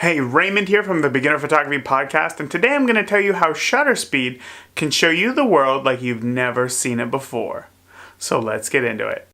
Hey, Raymond here from the Beginner Photography Podcast, and today I'm going to tell you how shutter speed can show you the world like you've never seen it before. So let's get into it.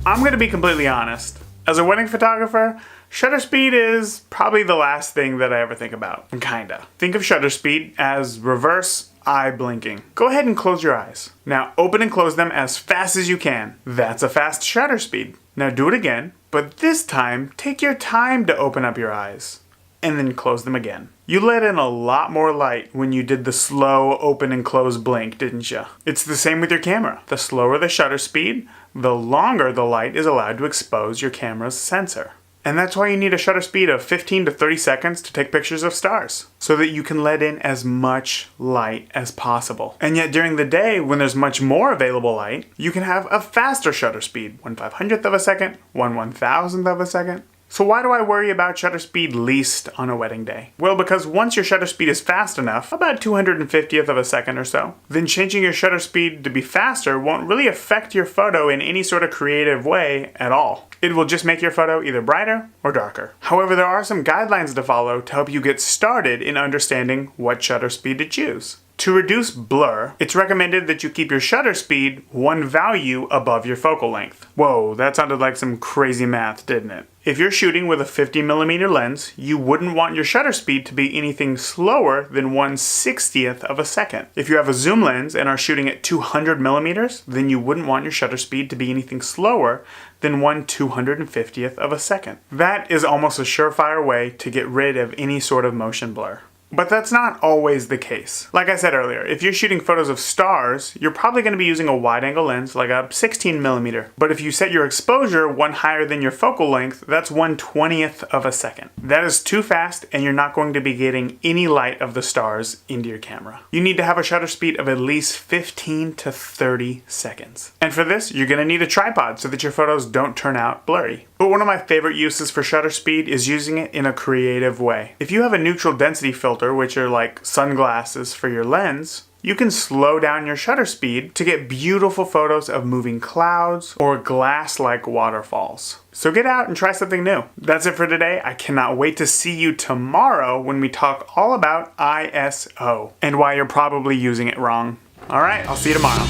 I'm going to be completely honest. As a wedding photographer, shutter speed is probably the last thing that I ever think about. Kinda. Think of shutter speed as reverse eye blinking. Go ahead and close your eyes. Now open and close them as fast as you can. That's a fast shutter speed. Now do it again, but this time take your time to open up your eyes and then close them again. You let in a lot more light when you did the slow open and close blink, didn't you? It's the same with your camera. The slower the shutter speed, the longer the light is allowed to expose your camera's sensor. And that's why you need a shutter speed of 15 to 30 seconds to take pictures of stars, so that you can let in as much light as possible. And yet during the day, when there's much more available light, you can have a faster shutter speed, 1/500th of a second, 1/1000th of a second. So why do I worry about shutter speed least on a wedding day? Well, because once your shutter speed is fast enough, about 250th of a second or so, then changing your shutter speed to be faster won't really affect your photo in any sort of creative way at all. It will just make your photo either brighter or darker. However, there are some guidelines to follow to help you get started in understanding what shutter speed to choose. To reduce blur, it's recommended that you keep your shutter speed one value above your focal length. Whoa, that sounded like some crazy math, didn't it? If you're shooting with a 50mm lens, you wouldn't want your shutter speed to be anything slower than 1/60th of a second. If you have a zoom lens and are shooting at 200mm, then you wouldn't want your shutter speed to be anything slower than 1/250th of a second. That is almost a surefire way to get rid of any sort of motion blur. But that's not always the case. Like I said earlier, if you're shooting photos of stars, you're probably going to be using a wide-angle lens like a 16mm. But if you set your exposure one higher than your focal length, that's 1/20th of a second. That is too fast, and you're not going to be getting any light of the stars into your camera. You need to have a shutter speed of at least 15 to 30 seconds. And for this, you're going to need a tripod so that your photos don't turn out blurry. But one of my favorite uses for shutter speed is using it in a creative way. If you have a neutral density filter, which are like sunglasses for your lens, you can slow down your shutter speed to get beautiful photos of moving clouds or glass-like waterfalls. So get out and try something new. That's it for today. I cannot wait to see you tomorrow when we talk all about ISO and why you're probably using it wrong. All right, I'll see you tomorrow.